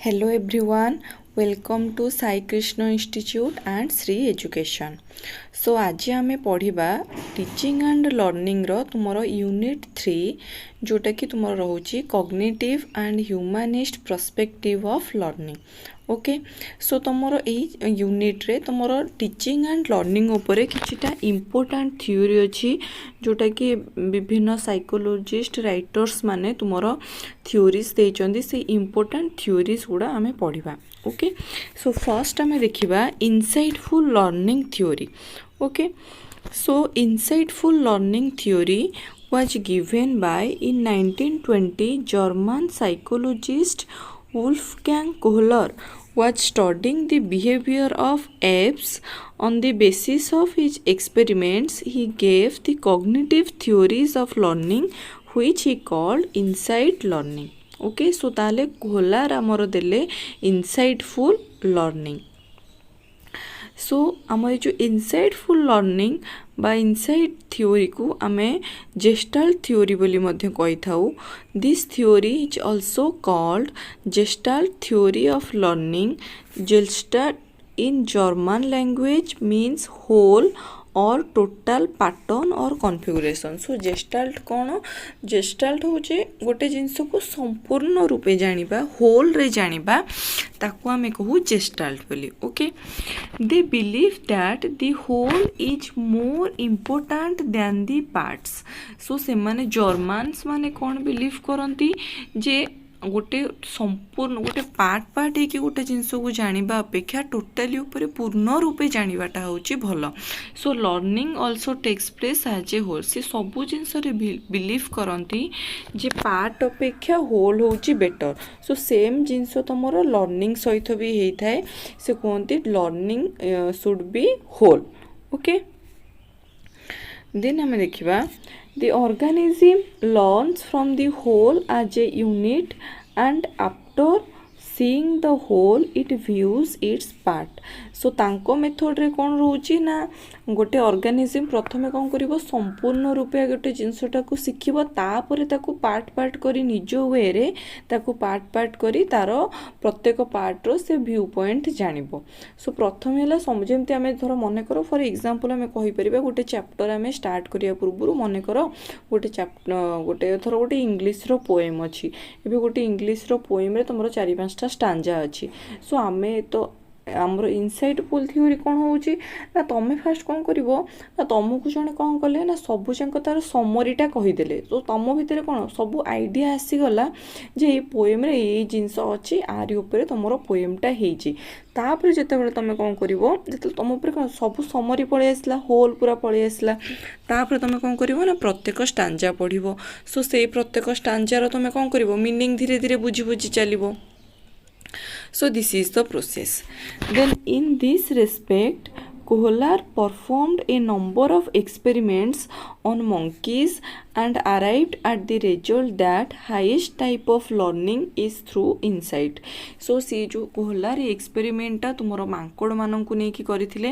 Hello everyone, welcome to SAIKRISHNA INSTITUte and Sri Education. So आज आमे पढ़िबा teaching and learning रो तुमरो यूनिट 3 जोटा कि तुमरो रहउची cognitive and humanist perspective of learning. Okay so तुमरो एई यूनिट रे तुमरो टीचिंग एंड लर्निंग ऊपर किछिटा इंपोर्टेंट थ्योरी अछि जोटा कि विभिन्न साइकोलॉजिस्ट राइटर्स माने तुमरो थ्योरीज देचंदी से इंपोर्टेंट थ्योरीज गुडा आमे पढ़िबा. ओके सो फर्स्ट आमे देखिबा insightful learning theory. Okay so insightful learning theory was given by in 1920 German psychologist Wolfgang Kohler was studying the behavior of apes. On the basis of his experiments he gave the cognitive theories of learning which he called insight learning. Okay so ताले Kohler आमर देले insightful learning. So आमर जो insightful learning बा insight theory को आमे gestalt theory बोली मध्य कहि थाउ. This theory is also called gestalt theory of learning. Gestalt in German language means whole or total pattern or configuration. So gestalt कौन जेस्टाल्ट होचे गोटे जिंस को संपूर्ण रूपे जानिबा होल रे जानिबा ताको आमे कहू जेस्टाल्ट बोली. Okay they believe that the whole is more important than the parts. So से माने जर्मन्स माने कौन बिलीव करती जे गोटे संपूर्ण गोटे पार्ट पार्ट है कि गोटे जिनस को जानिबा अपेक्षा टोटाली ऊपर पूर्ण रूपे जानिबाटा होची भलो. So learning also takes place as a whole. से सबु जिनस रे बिलीव करती जे पार्ट अपेक्षा होल होची बेटर. सो सेम जिनस तमरो लर्निंग सहित भी हेई थाए से कहते learning should be whole. Okay then हमें देखिबा the organism learns from the whole as a unit and after seeing the whole it views its part. सो तांको मेथड रे कौन रोची ना गोटे ऑर्गेनिज्म प्रथमे कौन करिवो संपूर्ण रूपे गोटे जिनसटा को सिखिबो तापरे ताको पार्ट पार्ट करी निज वे रे ताको पार्ट पार्ट करी तारो प्रत्येक पार्ट रो से व्यू पॉइंट जानिबो. सो प्रथमे हला समझेमते आमे धरो मने करो फॉर एग्जांपल आमे कहि परिबा गोटे चैप्टर आमे स्टार्ट करिया पूर्वरु मने करो गोटे चैप्टर गोटे धरो गोटे इंग्लिश रो पोएम अछि. एबे गोटे इंग्लिश रो पोएम रे तमरो 4-5टा स्टांजा अछि. सो आमे तो आमर इनसाइटफुल थ्योरी कौन होची ना तमे फास्ट कौन करिवो ना तुमको जने कौन कले ना सबु जांक तार समरीटा कहिदेले. तो तम भितरे कौन सबु आइडिया आसी गला जे ए पोएम रे ए जिंस अछि आरी ऊपर तमरो पोएमटा हेची. तापर जेते बेले तमे कौन करिवो जेते तम ऊपर कौन सबु समरी पळे आसला होल पूरा पळे आसला तापर तमे कौन करिवो ना प्रत्येक स्टांजा पढिवो. सो से प्रत्येक स्टांजा रो तमे कौन करिवो मीनिंग धीरे धीरे बुझी बुझी चलिवो. So this is the process. Then in this respect Kohler performed a number of experiments on monkeys and arrived at the result that highest type of learning is through insight. So से जो Kohler experiment ता तुमरो मांकोड़ मानन को नेकी करिथिले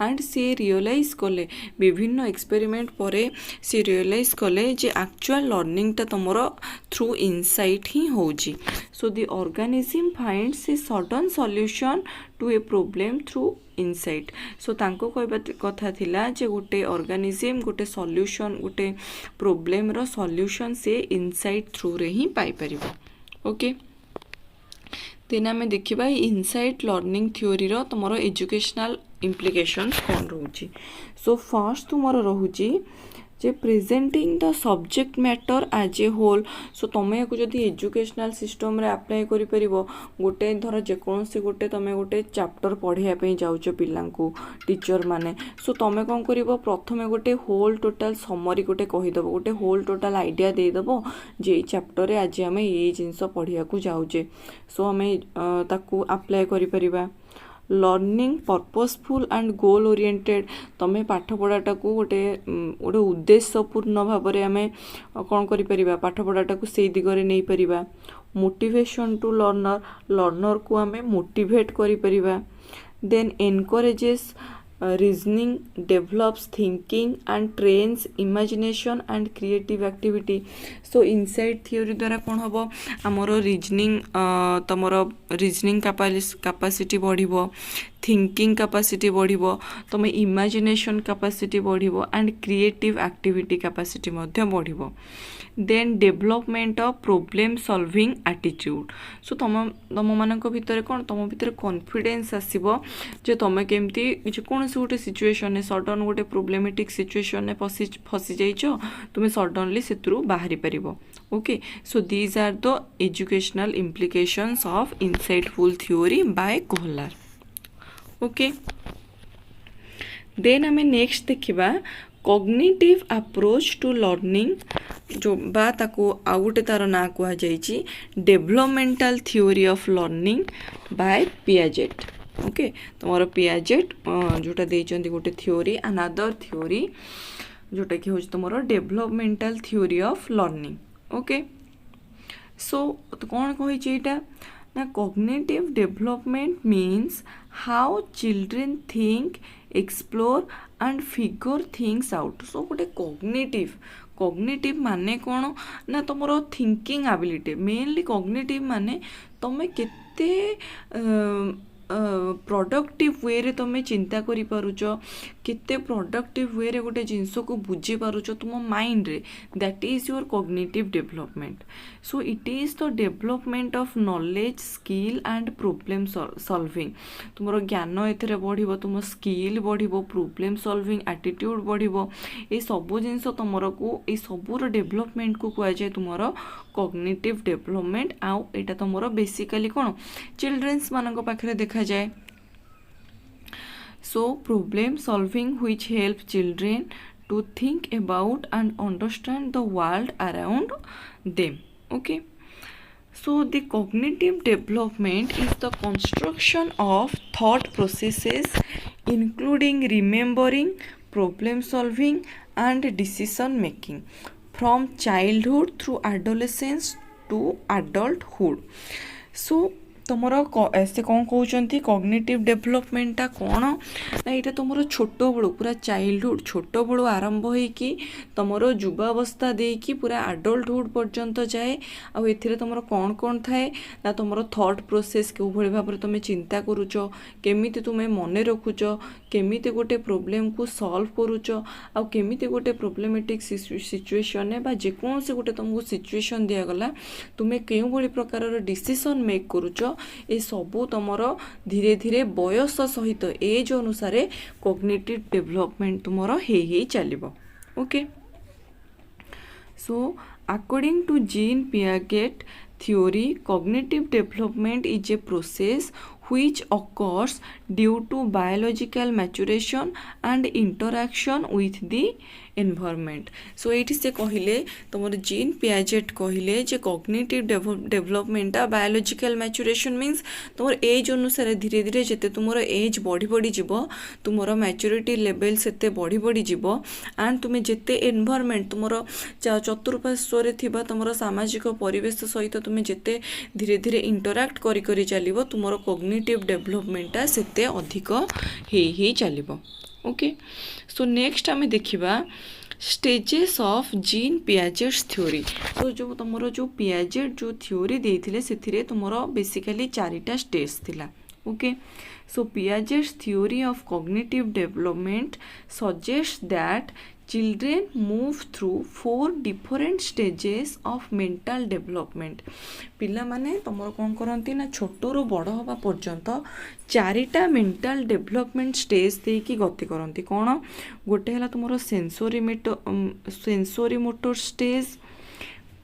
and से realise कले विभिन्न experiment परे से रियलाइज कले जे एक्चुअल लर्निंग ता तुमरो थ्रू इनसाइट ही होजी. So the organism finds a certain solution to a problem through insight. सो तांको कहबा कथा थिला जे गोटे ऑर्गेनिज्म गोटे सॉल्यूशन गोटे प्रॉब्लम रो सॉल्यूशन से इनसाइट थ्रू रे ही पाई परिबो. ओके देन हमें देखिबा इनसाइट लर्निंग थ्योरी रो तमरो एजुकेशनल इम्प्लिकेशंस कोन रहउची. सो फर्स्ट तुमरो रहउची जे presenting the subject matter as a whole. So तमे को जदि एजुकेशनल सिस्टम रे अप्लाई करि परिबो गोटे धर जे कोनसी गोटे तमे गोटे चैप्टर पढिया पे जाउचो पिल्लांकू टीचर माने. सो तमे कोन करिवो प्रथमे गोटे होल टोटल समरी गोटे कहि दबो गोटे होल टोटल आइडिया दे दबो जे चैप्टर रे आज हमें ए जिंस पढिया को जाउचे. सो हमें ताकू अप्लाई करि परिबा. Learning purposeful and goal oriented तमे पाठ पढ़ाटा को गोटे गोटे उद्देश्यपूर्ण भाव में आम कौन कर पाठ पढ़ाटा को से दिगरे नहीं परिबा. मोटिवेशन टू लर्नर लर्नर को आम मोटिवेट करि परिबा. Then encourages reasoning, develops thinking and trains imagination and creative activity. So insight theory द्वारा कौन हम आमर reasoning तुमर reasoning capacity बढ़िबो, thinking capacity बढ़िबो, तुम imagination capacity बढ़िबो and creative activity capacity Madhya बढ़िबो. Then development of problem solving attitude. So तुम मानक भितर कौन तुम भितर कॉन्फिडेंस आसीबो जे तुम केमती कौन से गोटे सिचुएशन सडन गोटे प्रोब्लेमेटिक सिचुएशन ने फसी जाइछो तुम सडनली सेतुरु बाहरी परिबो. Okay, so these are the educational implications of insightful theory by Kohler. Okay, then आमे नेक्स्ट देखिबा कॉग्निटिव अप्रोच टू लर्निंग जो बा ताको आउ गोटे तार ना कुहा जाइछि developmental theory of learning by Piaget. Okay, तुमर पियाजेट जोटा देइचंदी गोटे थ्योरी अनदर थ्योरी जोटा कि होछ तुमर developmental theory of learning. Okay, so कौन कहि एटा ना cognitive development means how children think, explore and figure things out. So गोटे कॉग्निटिव माने कौन ना तुम थिंकिंग एबिलिटी. मेनली कॉग्निटिव माने तुम केते प्रोडक्टिव वे रे तुम चिंता करि पारुछ, केते प्रोडक्टिव वे रे गोटे जिंस को बुझी पारुछ तुम माइंड रे. That is your cognitive development. So it is the development of knowledge, skill and problem solving. तुमरो ज्ञान एथरे बढ़िबो, तुम स्किल बढ़िबो, प्रॉब्लम सॉल्विंग एटीट्यूड बढ़िबो. ए सब जिंस तुमरो को ए सबुर डेवलपमेंट को कुआ जाय तुमरो कॉग्निटिव डेवलपमेंट. आउ एटा तुमरो बेसिकली कोन चिल्ड्रंस मानक पाखरे देखा जाए. So problem solving which help children to think about and understand the world around them. Okay, so the cognitive development is the construction of thought processes including remembering, problem solving and decision making from childhood through adolescence to adulthood. So तुमर ऐसे कौन कहते cognitive डेवलपमेंटा कौन ना यहाँ तुम छोट बड़ू पूरा चाइल्डहुड छोट बड़ू आरंभ होइकी तुम युवावस्था देकी पूरा एडल्टहुड पर्यंत जाए. आउ एथिरे तुमर कौन कौन थाए ना तुम थॉट प्रोसेस क्यों भली भाव तुम चिंता करुच, केमिति तुम मन रखुच, केमिति गोटे प्रोब्लेम को सॉल्व करुच, आउ केमिति गोटे प्रोब्लेमेटिक सिचुएशन बा जेकोसी गोटे तुमको सिचुएशन दिगला तुम केउ भली प्रकार डिसीजन मेक करुच. ए सबू तुमर धीरे धीरे बयस सहित एज अनुसार कॉग्निटिव डेवलपमेंट तुमर हे चलिबो. Okay, so according to Jean Piaget theory, cognitive development is a process which occurs due to biological maturation and interaction with the environment. So एठी से कहिले तुमर जीन पियाजेट कहिले जे cognitive development biological maturation means तुमर age अनुसार धीरे धीरे जेते तुमर एज बढ़ी बढ़ी जीवो तुमर मैच्योरिटी लेवल सेते बढ़ी बढ़ी जीवो एंड तुमे जेते एनवायरनमेंट तुमर चतुर्पार्श्व थिबा तुमर सामाजिक परिवेश सहित तुमे जेते धीरे धीरे इंटरैक्ट करी करी चलिबो तुमर कॉग्निटिव डेवलपमेंट सेते अधिक हे चलिबो. ओके, सो नेक्स्ट आमे देखिबा stages of gene Piaget's theory. तो जो तुमरो जो पियाजेट जो थ्योरी देथिले सेथिरे तुमरो बेसिकली चारिटा स्टेज थिला. Okay, so Piaget's theory of cognitive development suggest that children move through 4 different stages of mental development. पिला माने तुमर कौन करती ना छोट रू बड़ हवा पर्यंत चारिटा मेंटल डेवलपमेंट स्टेज देकी गति करती. कौन गोटे है तुमर sensory motor stage,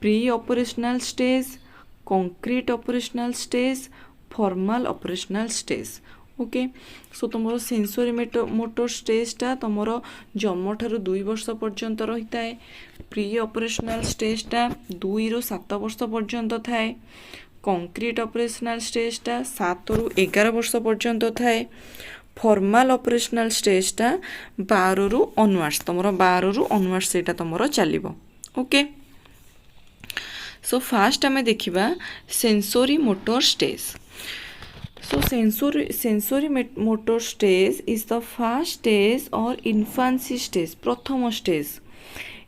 pre operational stage, concrete operational stage, formal operational stage. Okay, so तुम सेंसोरी मोटर स्टेजटा तुम जन्म ठारू 2 वर्ष पर्यंत रही थाए. प्री ऑपरेशनल स्टेजटा 2 ରୁ 7 वर्ष पर्यंत थाए. कंक्रीट ऑपरेशनल स्टेजटा 7 ରୁ 11 वर्ष पर्यंत थाए. फॉर्मल ऑपरेशनल स्टेजटा 12 ରୁ 19 तुम 12 ରୁ 19 सेटा तुम चलिबो. ओके, सो फास्ट आमे देखिबा sensory motor stage. So sensory motor stage is the first stage or infancy stage, prathama stage.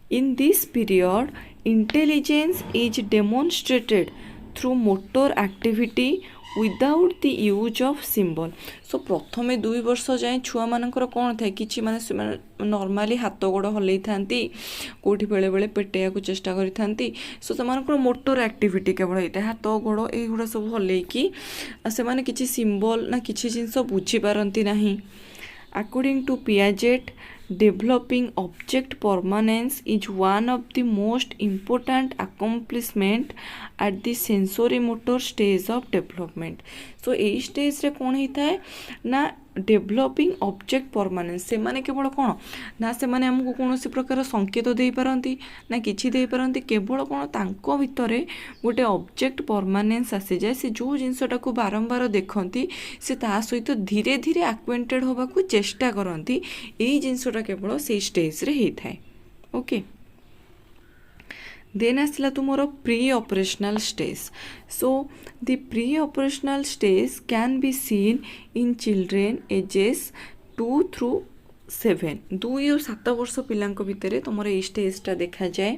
In this period, intelligence is demonstrated through motor activity without the use of symbol. So प्रथमे 2 वर्ष जाए छुआ मानकर कौन थाए किछि माने normally हाथ गोड़ हलै थांती कोठी बेले बेले पेटेया को चेष्टा करि थांती सो सेमानकर मोटर एक्टिविटी केवल होइते हाथ गोड़ ए गुडा सब हलै कि से माने किछि सिंबल ना किछि जिंस बुझी पारंती नाही. According to Piaget, developing object permanence is one of the most important accomplishment at the sensory motor stage of development. So এই stage रे कौन होता है ना डेभलपिंग ऑब्जेक्ट परमानेंस से माने केवल कौन ना से माने हमको कौन सी प्रकार संकेत दे पारंती ना किछि दे पारंती केवल कौन तांको भितरे गोटे ऑब्जेक्ट परमानेंस आसी जाए से जो जिनसटा को बारंबार देखंती से ता सहित धीरे धीरे एक्वेंटेड होबा को चेष्टा करंती एई जिनसटा केवल से स्टेज रे हेई थाए. ओके देन आसला तुमरो pre operational stage. So the pre operational stage can be seen in children ages 2 through 7 2 ରୁ 7 वर्ष पिलांक भितर तुमर ए स्टेजटा देखा जाए.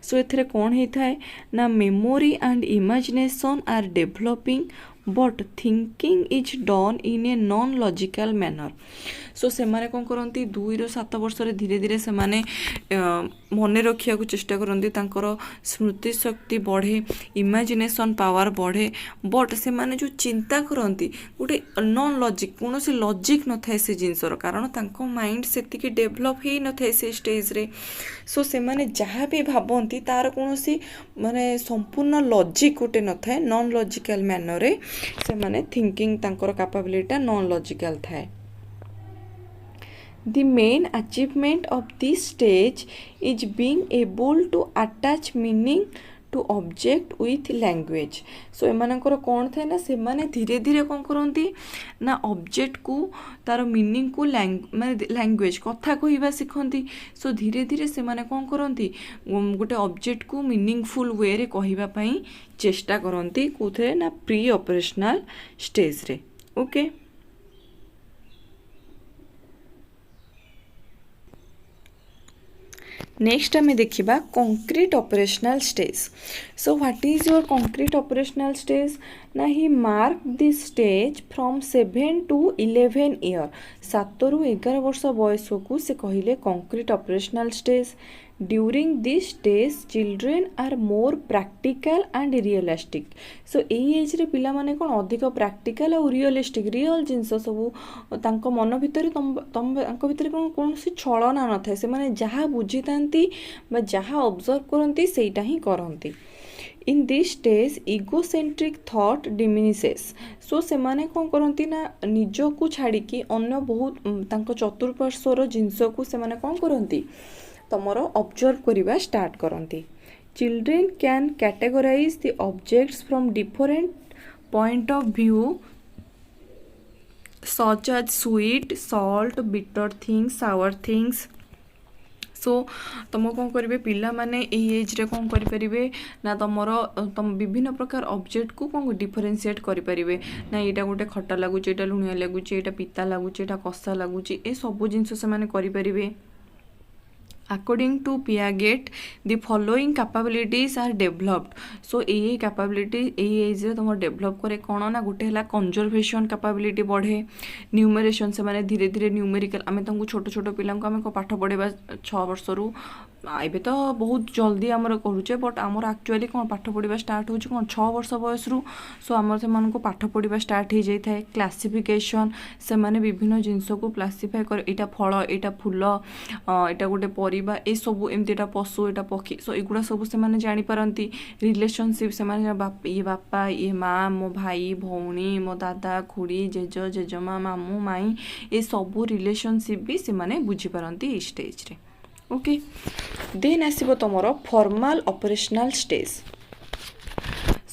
सो एथरे कौन होता है ना memory and imagination are developing but thinking is done in a non logical manner. So से माने कौन करती 2 ରୁ 7 वर्ष धीरे धीरे से माने मन रखिया को चेष्टा करती तांकर स्मृति शक्ति बढ़े इमेजिनेशन पावर बढ़े बट से माने जो चिंता करती गोटे नॉन लॉजिक कौन से लॉजिक न थाए से जिनसर कारण तांको माइंड सेतिकी डेभलप ही न थाए से स्टेज रे. सो से माने जहाँ भी भाबंती तार कौन सी माने संपूर्ण लॉजिक गोटे न थाए नॉन लॉजिकल मैनर रे से माने थिंकिंग तांकर कैपेबिलिटी नॉन लॉजिकल थाए. The main achievement of this stage is being able to attach meaning to object with language. So एमानकर कौन थे ना से माने धीरे धीरे कौन करती ना ऑब्जेक्ट को तार मीनिंग को माने लैंग्वेज कथा कहवा शिखती. सो धीरे धीरे से माने कौन करती गोटे ऑब्जेक्ट को मीनिंगफुल वे रे कहवा पई चेष्टा करती कोथे ना प्री ऑपरेशनल स्टेज रे. ओके नेक्स्ट आम देखा concrete operational stage. So what is your concrete operational stage ना he mark this stage from 7 to 11 year 7 ରୁ 11 वर्ष बयस को से कहले concrete operational stage. During this stage children are more practical and realistic. So age रे पिला माने कोन अधिक प्रैक्टिकल और रियलिस्टिक रियल जिनस सब तांको मन भितर तांको भितर कोन सी छलना न थाए से माने जहा बुझितांती बा जहा ऑब्जर्व करंती सेटा ही करंती. In this stage egocentric thought diminishes. So से माने कौन करती ना निज को छाड़ी अन्य बहुत तांको चतुर्पार्श्वर जिनस को से माने कौन करती तुमर ऑब्जर्व करवा स्टार्ट करती. Children can categorise the objects from different point of view such as sweet salt bitter things sour things. So तुम कौन करेंगे पिला माने एज रे कौन करें ना तुम विभिन्न प्रकार ऑब्जेक्ट को कौन डिफरेंशिएट करें ना यहाँ गोटे खट्टा लगुच यहाँ लुणिया लगुच यहाँ पिता लगुच यहाँ कषा लगुच ए सब जिनस से करें. According to Piaget, the following capabilities are developed. So ये capability एज रे तुम डेभलप करे कौन ना गोटे है कंजर्वेशन कैपेबिलिटी बढ़े न्यूमेरेशन से माने धीरे धीरे न्यूमेरिकल आम तुमको छोट छोट पिला आम पाठ पढ़ेबा 6 वर्ष रू एबे तो बहुत जल्दी आमर करुचे बट आमर एक्चुअली कौन पाठ पढ़ा स्टार्ट हो कौन 6 वर्ष बयस रू. सो आमर से पाठ पढ़ा स्टार्ट हो जाए था. क्लासिफिकेशन से माने विभिन्न जिनस को क्लासीफाई कर यहाँ फल यहाँ फूल यहाँ गोटे परिबा ए सब एमती पशु यहाँ पक्षी. सो एगुड़ा सब से जानीपारती. रिलेशनशिप से ये बापा ये माँ मो भाई भौणी मो दादा खुड़ी जेज जेजमा मामू माई ये सब रिलेशनशिप भी से बुझीपारती स्टेज रे. ओके देन आसीबो तमरो formal operational stage.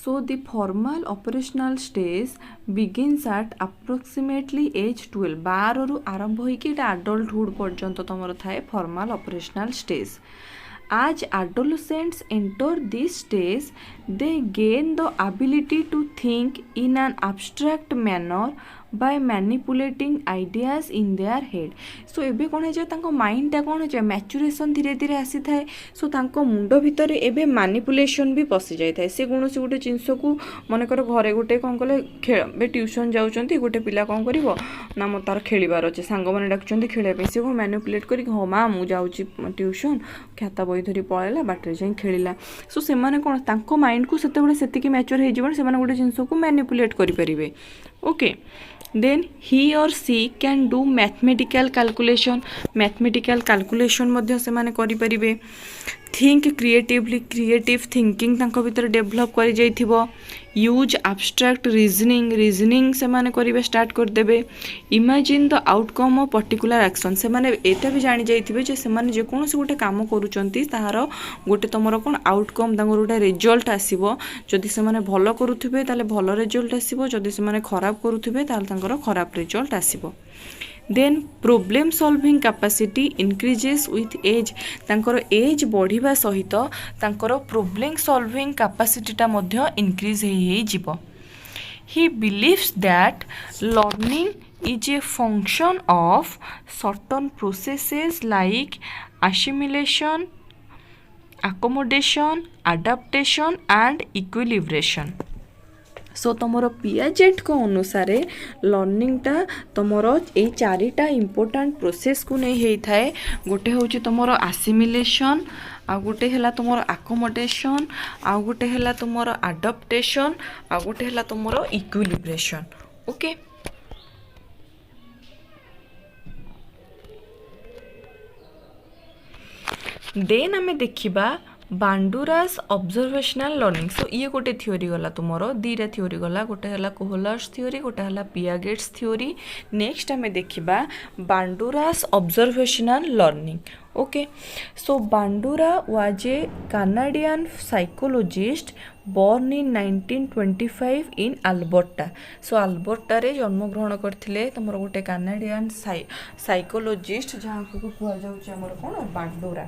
So the formal operational stage begins at approximately age 12 12 रु आरंभ होइकी एटा एडल्टहुड पर्यंत तमरो थाए formal operational stage. As adolescents enter this stage, they gain the ability to think in an abstract manner by manipulating ideas in their head. So एबे कौन है तांको mind टा कौन है मैच्युरेशन धीरे धीरे आसी थाए. सो तांको मुंड भितर एबे मैनिपुलेशन भी पशि जाई थाए. से कौन गोटे जिनस को मनकर घरे गोटे कौन कले खेल ट्यूशन जाउछंती गोटे पिला कौन करिवो ना मो तार खेलिबार अछि सांग माने डाकुछंती खेलिया पे से को मैनिपुलेट करी हो मां मु जाउची ट्यूशन खाता बही धरी पळेला बाटरे जाई खेलिला. सो से माने कोन तांको माइंड को सेते बळे सेति की मैच्योर हे जीवन से माने गोटे जिनस को मैनिपुलेट करि परिबे. Okay then he or she can do mathematical calculation मध्य से माने करि परिबे. think creatively, creative thinking तांको भीतर डेवलप करि जाइथिबो. यूज abstract reasoning से माने करिवे स्टार्ट कर देबे. imagine the outcome of particular action से माने एटा भी जानि जाइथिबे जे से माने जे कोनोसी गोटे काम करूचंती ताहार गोटे तमरो कोन आउटकम तांगर गोटे रिजल्ट आसीबो. जदि से माने भलो करूथिबे ताले भलो रिजल्ट आसीबो. जदि से माने खराब करूथिबे ताले तांगर खराब रिजल्ट आसीबो. then problem solving capacity increases with age. तांकर एज बढ़िबा सहित तांकर problem solving capacity टा मध्य increase हे जिवो. he believes that learning is a function of certain processes like assimilation, accommodation, adaptation and equilibration. सो तुमर पियाजेट को अनुसार लर्निंग टा तुमर ए चारिटा इंपोर्टेंट प्रोसेस को नहीं होई थाए. गोटे होची तुमर आसिमिलेशन, आ गोटे हैला तुमर अकोमोडेशन, आ गोटे हैला तुमर अडॉप्टेशन, आ गोटे हैला तुमर इक्विलिब्रेशन. ओके देन आमे देखिबा बांडुरास ऑब्जर्वेशनल लर्निंग. सो ये गोटे थ्योरी गला तुमरो दीटा थ्योरी गला. गोटे हला कोहलर्स थ्योरी, गोटे हला पियागेट्स थ्योरी. नेक्स्ट आमे देखिबा Bandura's observational learning. Okay so Bandura was a Canadian psychologist born in 1925 in Alberta. सो अल्बर्टा रे जन्म ग्रहण करथिले तमरो गोटे कैनेडियन साइकोलॉजिस्ट जहाँ को कुआ जाउछ हमर कोन बांडुरा.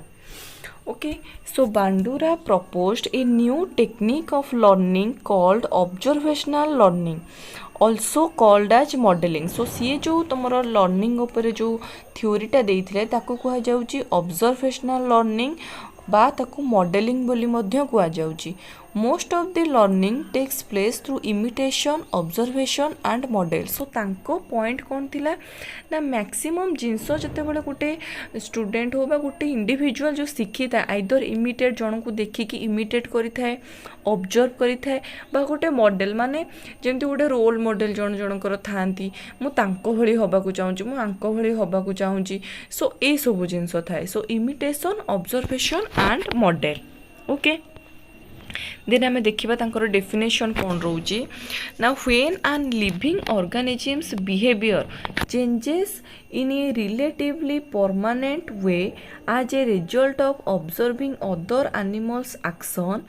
Okay, so Bandura proposed a new technique of learning called observational learning, also called as modeling. So सी जो तुमरो लर्निंग ऊपर जो थ्योरी टा देइथिले ताको कुआ जाउची observational learning बा ताको मॉडलिंग बोली मध्य कुआ जाउची. Most of the learning takes place through imitation, observation and model. So तांको पॉइंट कौन थिला ना मैक्सिमम जिनस जते बळे गोटे स्टूडेंट हो बा गोटे इंडिविजुअल जो शिखी था आइदर इमिटेट जन को देखिकी इमिटेट करि थाए, ऑब्जर्व करि थाए बा गोटे मॉडल माने जेमति गोटे रोल मॉडल जन जनकर थांती मु तांको भଳି होबाकू चाहूची, मु आंको भଳି होबाकू चाहूची. सो ए सब जिनस थाए. So imitation, observation and model. Okay then आमे देखिबा तांकर डेफिनेशन कोन रहउची ना. When an living organisms behaviour changes in a relatively permanent way as a result of observing other animals' action,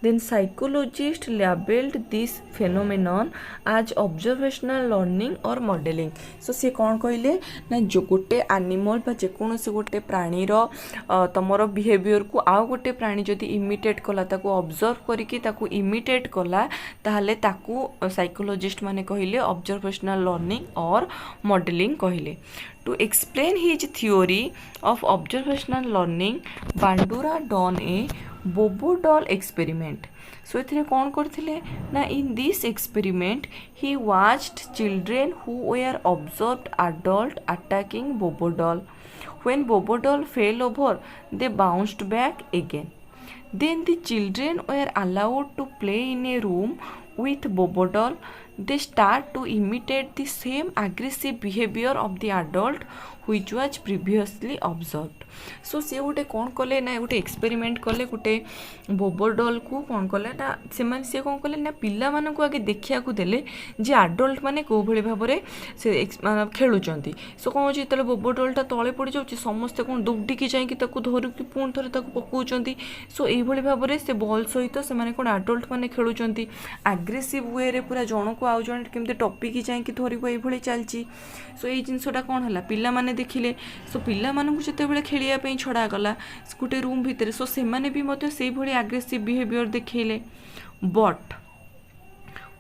then psychologists labeled this phenomenon as observational learning or modeling. So से कौन कहले ना जो गोटे animal बा जेकोनोसी गोटे प्राणी रो तमरो behaviour को आउ गोटे प्राणी जदि इमिटेट कला ताको ऑब्जर्व करिकि ताको इमिटेट कला ताहले ताको साइकोलॉजिस्ट माने कहले ऑब्जर्वेशनल लर्निंग और मॉडलिंग कहले. To explain his theory of observational learning, Bandura done a Bobo doll experiment. So एथिरे कौन करथिले ना in this experiment he watched children who were observed adult attacking Bobo doll. When Bobo doll fell over, they bounced back again. Then the children were allowed to play in a room with Bobo doll. They start to imitate the same aggressive behavior of the adult which was previously observed. So से गोटे कौन कले ना गोटे experiment कले गोटे बोबो doll को कौन कले ना से कौन कले ना पिला मान को आगे देखिया को देले जे एडल्ट माने को भली भाबरे से खेलुचंती. सो कौन जे तले बोबो डॉलटा तळे पड़ी जाउची समस्त कौन दुगडिकी जाई कि ताको धरु कि पुन थरे ताको पकाउचंती. सो एई भली भाबरे से बॉल सहित से माने कौन एडल्ट माने खेलुचंती. एग्रेसिव वे रे पूरा जण को आउ जन केमती टपिक जाइए धरब ये चलती। सो ये जिनसटा कौन है पिला माने देखिले। सो पिला मानू जिते खेलिया छड़ा गला गोटे रूम भितर सो से भी आग्रेसिव बिहेवियर देखले। But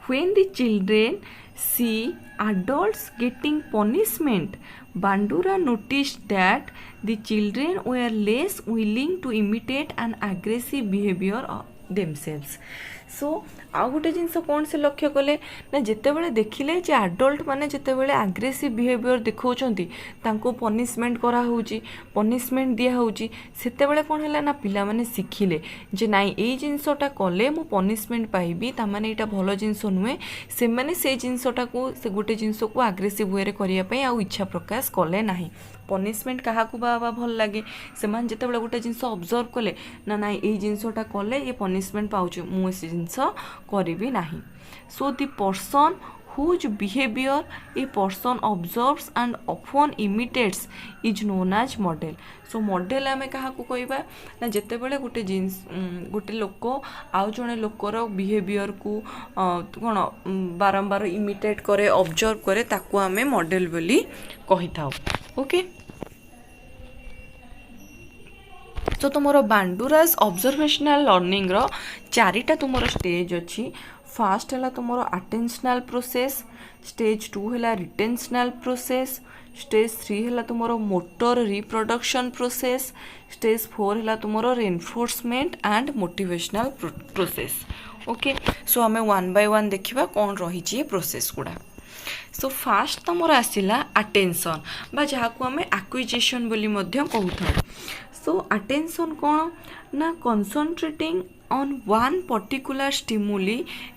when the children see adults getting punishment, Bandura noticed that the children were less willing to imitate an aggressive behavior of themselves. सो आउ गोटे जिनस कौन से लक्ष्य कले ना जितेबाला देखिले जे आडल्ट माने जितेबाला आग्रेसिव बिहेवियर देखौछंती तांको पनिशमेंट करा होउची पनिशमेंट दिया होउची सेतेबाला कौन हैला ना पिला माने सिखिले जे नाई एई जिनसटा कले मु पनिशमेंट पाइबी ता माने एटा भलो जिनस नुहे से माने से जिनसटा को से गोटे जिनस को आग्रेसिव वे रे करिया पई आ इच्छा प्रकाश कले नाही। पनिशमेंट क्या बाबा भल लगे से जिते गोटे जिनस ऑब्जर्व कले ना ना ये जिनसटा कले ये पनिशमेंट पाउछ मुझे जिनस करी ना। So the person whose behavior a person observes and often imitates is known as model. So model आम क्या कहवा ना जिते बड़े गोटे जिनस गोटे लोक आउ जड़े लोकर बिहेवियर को कौन बारंबार इमिटेट करे ऑब्जर्व करे ताकू आम मॉडल बोली कही था। ओके तो तुमर बांडुरास ऑब्जर्वेशनल लर्निंग रो चारिटा तुमर स्टेज अच्छी। फास्ट है तुमर अटेंशनल प्रोसेस, स्टेज 2 है रिटेंशनल प्रोसेस, स्टेज 3 है तुमर मोटर रिप्रोडक्शन प्रोसेस, स्टेज 4 है तुमर reinforcement and motivational process. Okay so आम 1 बाय 1 देखा कौन रही प्रोसेस गुड़ा। सो फास्ट तुमर आसला अटेंशन बा जहाँ को आम एक्विजिशन बोली कहू था। सो अटेंशन कौन ना concentrating on one particular stimuli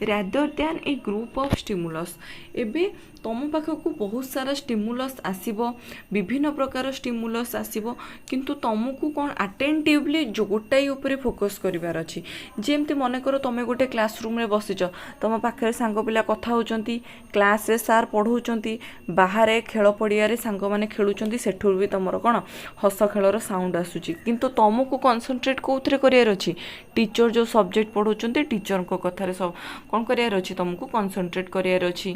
rather than a group of stimulus। एबे तुम पाखक बहुत सारा स्टिमुलस आसीबो विभिन्न प्रकार स्टिमुलस आसीबो किंतु तुमको कौन अटेंटिवली जो गोटाई उपरे फोकस करिवार अछि। जेमति मने करो तुम गोटे क्लासरूम रे बसिच तुम पाखे सांग पिला कथा होचंती क्लास रे सार पढ़ौचंती बाहर खेल पड़िया रे सांग माने खेलुचंती सेठुर भी तुमर कौन हस खेलर साउंड आसुची किंतु तुमको कंसंट्रेट कोथरे करियार अछि टीचर जो सब्जेक्ट पढ़ौचंती टीचर को कथारे सब कौन करियार अछि तुमको कंसंट्रेट करियार अछि।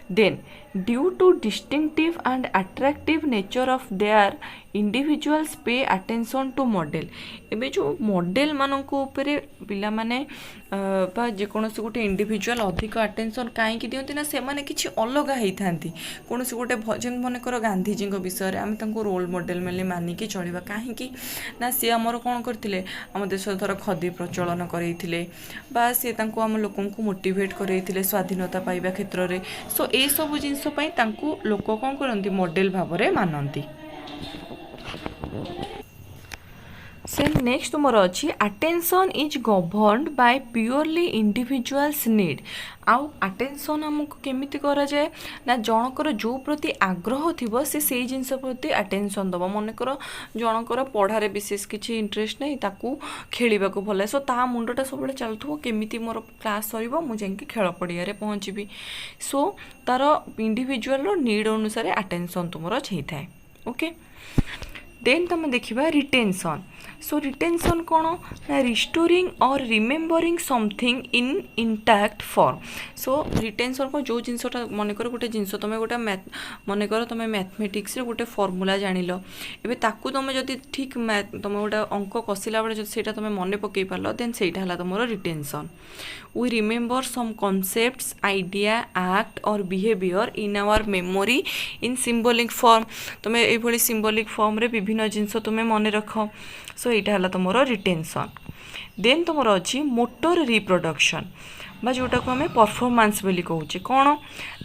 Then, due to distinctive and attractive nature of their individuals pay attention to model। एबे जो मॉडल माननको उपरे पिला माने बा जेकोनोसी गोटे इंडिविजुअल अधिक अटेंशन काहे कि दियंती ना से माने किछि अलग हेई थांती कोनोसी गोटे भजन मने करो गांधी जी को विषय रे हम तांको रोल मॉडल मेले मानि के चलिबा काहे कि ना से हमर कोन करथिले हम देश धर खदी प्रचलन करैथिले बा से तांको हम लोकन को मोटिवेट करैथिले स्वाधीनता पाइबा क्षेत्र रे। सो ए सब जिंस पई तांको लोक कोन करंती मॉडल भाबरे मानंती। सेम नेक्स्ट तुमर अच्छी attention is governed bye purely individuals need. आउ अटेंशन आमको केमिति करा जाए ना जनकर जो प्रति आग्रह थिबो से जिनस प्रति अटेंशन दबो मन कर जनकर पढ़ारे विशेष किछि इंटरेस्ट नहीं ताकू खेलिबा को भले सो ता मुंडटा सब चलथो केमिति मोर क्लास सरीबो मु जेंकी खेल पड़िया रे पहुँचबी। सो तार इंडिविजुअल रो नीड अनुसार अटेंशन तुमर छै थाए। ओके देन तुम देखिबा रिटेंशन। सो रिटेंशन कौन ना रिस्टोरिंग और remembering something in intact form. So retention को जो जिनसटा मन कर गोटे जिनस तुम गोटे मन कर तुम मैथमेटिक्स रे गोटे फॉर्मूला जानिल एबे ताकू तुम जदि ठीक तुम गोटे अंक कसिला बेले जदि सेटा तुम मन पकई पारल देन सेटा हला तुमर retention. We remember some concepts idea act और behaviour in our memory in symbolic form. तुम ये सिंबॉलिक फॉर्म रे विभिन्न जिनस तुम मन रख। सो यहाँ है तुम रिटेंशन। देन तुम अच्छी मोटर रिप्रोडक्शन बा जोटा को आम परफॉर्मेंस बोली कहूचे कौन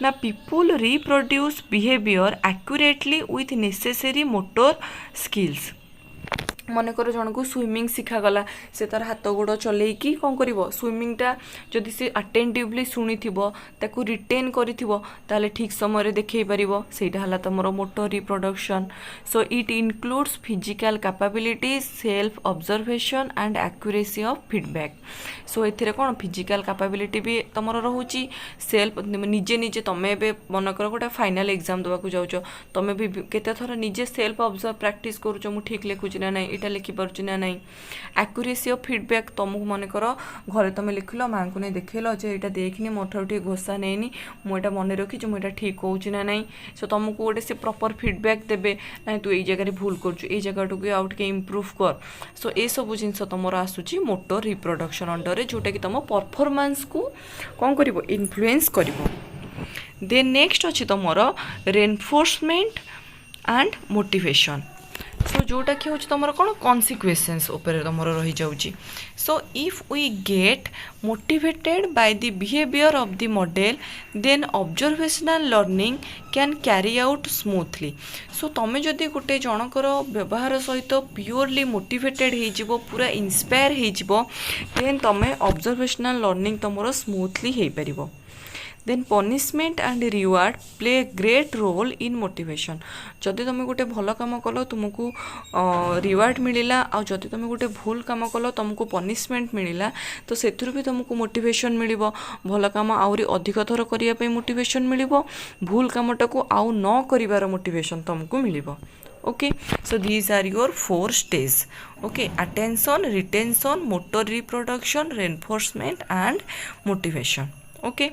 ना people reproduce behaviour accurately with necessary motor skills. मन कर जन को स्विमिंग शिखागला से तार हाथ गोड़ चलैकी कौन कर स्विमिंगटा जदि से अटेंटिवली शुणी ताकू रिटेन कर ठीक समय देखई पार से तुम motor reproduction. So it includes physical capabilities self observation and accuracy of feedback. So ए कौन फिजिकल कैपेबिलिटी भी तुम रोचे सेल्फ निजे निजे तुम ए मन कर गोटे फाइनाल एग्जाम देवाक जाऊँ तुम भी केते थर निजे सेल्फ ऑब्जर्व प्रैक्टिस करूँ ठीक लिखुची ना ना एटा लिखि पारुछि ना नहीं एक्यूरेसी ऑफ फीडबैक तुमको मन कर घरे तुम लिखल माँ को नहीं देखेल जे एटा देखनी मोर ठार घोषा नहीं मुझे मन रखी मुझे ठीक हो ना नहीं सो तुमको गोटे से प्रॉपर फीडबैक देबे ना तू ये जगह भूल कर जगह आउ टे इम्प्रूव कर सो ये सब जिन तुम आसूची मोटर रिप्रोडक्शन अंडर रे जोटा कि तुम परफॉर्मेंस को कौन कर इन्फ्लुएंस कर देन नेक्स्ट अच्छी तुम रेनफोर्समेंट एंड मोटिवेशन सो जोटा कि हूँ तुम कौन कॉन्सिक्वेंसेस उपर तुम रही जाऊँगी so if we get motivated by the behaviour of the model then observational learning can carry out smoothly so तुम जदि गोटे जनकर व्यवहार सहित प्योरली मोटिवेटेड हो पूरा इंस्पायर हो देन तुम ऑब्जर्वेशनल लर्निंग तुम स्मूथली हो पार then punishment and reward play great role in motivation जदि तुम गोटे भल कम कल तुमको रिवार्ड मिलला आ जदि तुम गोटे भूल कम कल तुमको पनिशमेंट मिलला तो से भी तुमको मोटिवेशन मिल भल कम आहरी अधिक थर करने मोटिवेशन मिल भूल कमटा को आउ न कर मोटिवेशन तुमको मिल okay so these are your 4 stage okay attention retention motor reproduction reinforcement and motivation okay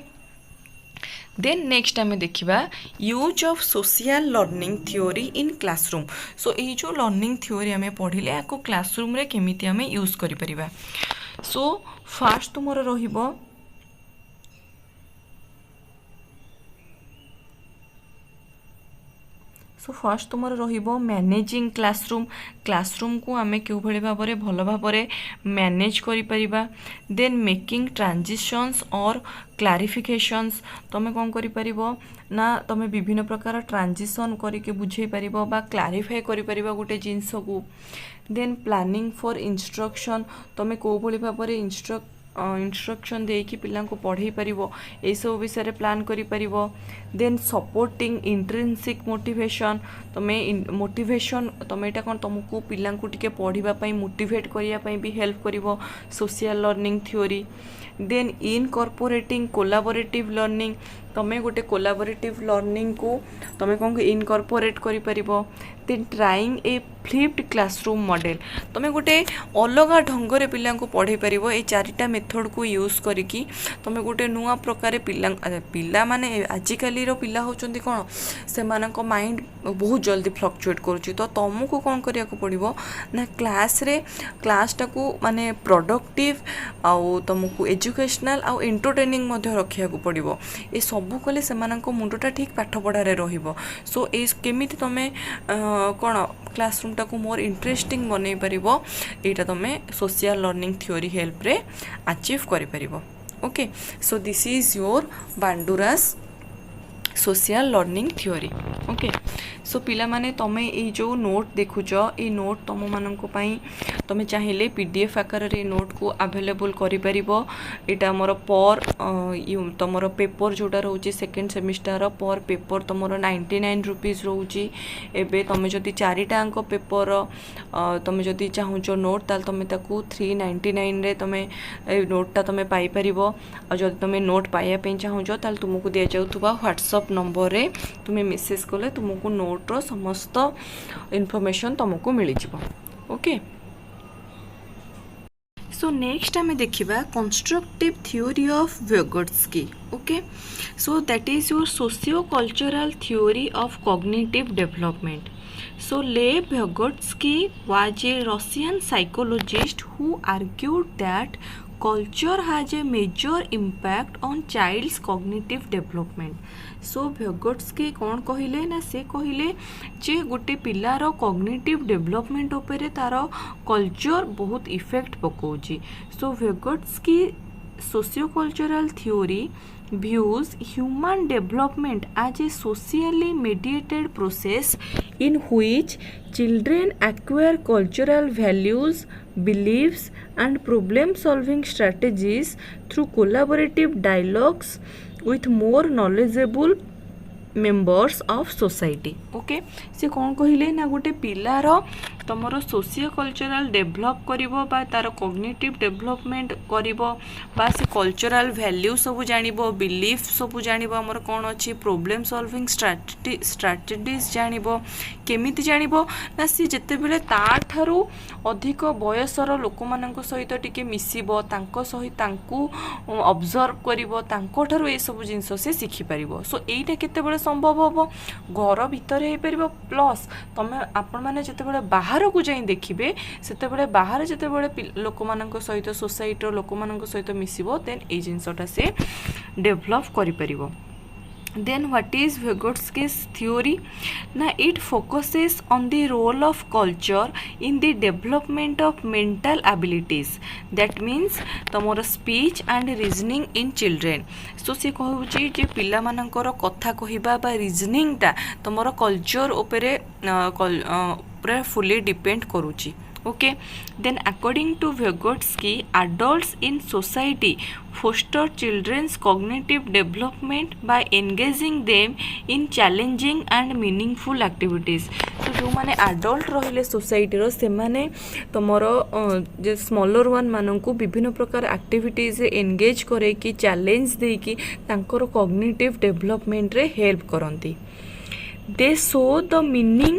then next आम देखा use of social learning theory in classroom so ये जो लर्निंग थ्योरी आम पढ़िले या क्लासरूम रे केमिति आम यूज करि परिबा सो फास्ट तुमर रहिबो सो फास्ट तुम मैनेजिंग क्लासरूम को आम क्यों भाव में भल भाव मैनेज करिपरिबा देन मेकिंग ट्रांजिशंस और क्लारिफिकेशंस तुम कौन करिपरिबो ना तुम विभिन्न प्रकार ट्रांजिशन करके बुझे पारिबो बा क्लारिफाई करिपरिबा गोटे जिनस को देन प्लानिंग फॉर इंस्ट्रक्शन तुम कौ भली भाव में इंस्ट्रक्शन देकी पिला को पढ़े पार यही सब विषय प्लान करि परिबो देन सपोर्टिंग इंट्रिंसिक मोटिवेशन तुम्हें मोटिवेशन तुम यहाँ कौन तुमको पिला टिके पढ़ाई मोटिवेट करने भी हेल्प करिबो social learning theory then incorporating collaborative learning तुम्हें गोटे कोलाबोरेटिव लर्निंग को तुम कौन इनकॉर्पोरेट करि परिबो then trying a flipped classroom model तुम्हें गोटे अलग ढंग से पिला पढ़े पार ये 4टा मेथड को यूज करिकी तुम्हें गोटे नुआ प्रकार पिला माने आजिकल पिला होचंती कौन से माइंड बहुत जल्दी फ्लक्चुएट करुच्ची तो तुमको कौन करिया को पड़िबो ना क्लासटा को माने प्रोडक्टिव आउ तुमको एजुकेशनल आउ एंटरटेनिंग रखा पड़िबो ये सबू कले से मुंडटा ठीक पाठ पढ़ारे रहिबो सो ए केमिति तुम कौन क्लासरूम टाको मोर इंटरेस्टिंग बनै परिबो एटा तुमे सोशल लर्निंग थ्योरी हेल्प रे अचीव करि परिबो okay so this is your Bandura's social learning theory okay so पिला माने तमे ये जो नोट देखुच ये नोट तुम मानक तुम चाहिए पीडीएफ आकार रे नोट को अवेलेबल करि परिबो एटा हमर पर तुमर पेपर जोटा रोचे सेकेंड सेमिस्टर पर पेपर तुमर 99 रुपीज रोचे एबे तुम जदि 4टा अंक पेपर तुम जदि चाहूच नोट ताल तुम ताकू 399 रे तुम नोटा तुम पाई परिबो आ जदि तुम नोट पाइया पे चाहूच ताल तुमको दिया जाउथुबा व्हाट्सएप नंबर रे तुम मेसेज कले तुमको नोट रो समस्त इनफॉरमेशन तुमको मिल जिवो ओके सो नेक्स्ट आम देखा constructive theory of Vygotsky okay so that is your socio-cultural theory of cognitive development so Vygotsky was a Russian psychologist who argued that culture has a major impact on child's cognitive development so Vygotsky कौन कहले ना से कहले जे गोटे पिलार cognitive development उपरे तार culture बहुत effect पकाउची so Vygotsky sociocultural theory views human development as a socially mediated process in which children acquire cultural values, beliefs and problem solving strategies through collaborative dialogues with more knowledgeable members of society. Okay, से कौन कहले ना गोटे पिलार तुमर socio cultural develop करिवो बा तार cognitive development करिवो बा से कल्चरल वैल्यू सब जानिबो, बिलीफ सब जानिबो, हमर कौन अछि प्रॉब्लम सॉल्विंग स्ट्रैटेजीज जानिबो। केमिति जानिबो ना सी जते बेले ताठारू अधिक बयसर लोक मानक सहित टिके मिसिबो, तांको सहित तांकू ऑब्जर्व करिवो, तांको ठारू ए सब जिंस से शिखि परिबो। सो एइटा केते बेले संभव हबो घर भितर हे परिबो, प्लस तमे आपण माने जते बेले बाहर को जाई देखिबे सेते बेले बाहर जते बेले लोक मानक सहित सोसाइटी रो लोक मानक सहित मिसिबो देन ए जिंसटा से डेवलप करि परिबो। Then what is Vygotsky's theory? Now it focuses on the role of culture in the development of mental abilities. That means Tamor speech and reasoning in children. So से कहूची जे पिला मानकर कथा कहिबा बा reasoning टा तमोर culture उपरे पूरा fully depend करूची। Okay, then according to Vygotsky, adults in society foster children's cognitive development by engaging them in challenging and meaningful activities. So जो माने adult रहिले सोसाइटी रो से माने तमरो जे स्मॉलर वन माननकु विभिन्न प्रकार एक्टिविटीज एंगेज करे कि चैलेंज दे कि तांकर कॉग्निटिव डेवलपमेंट रे help करंती। They show the meaning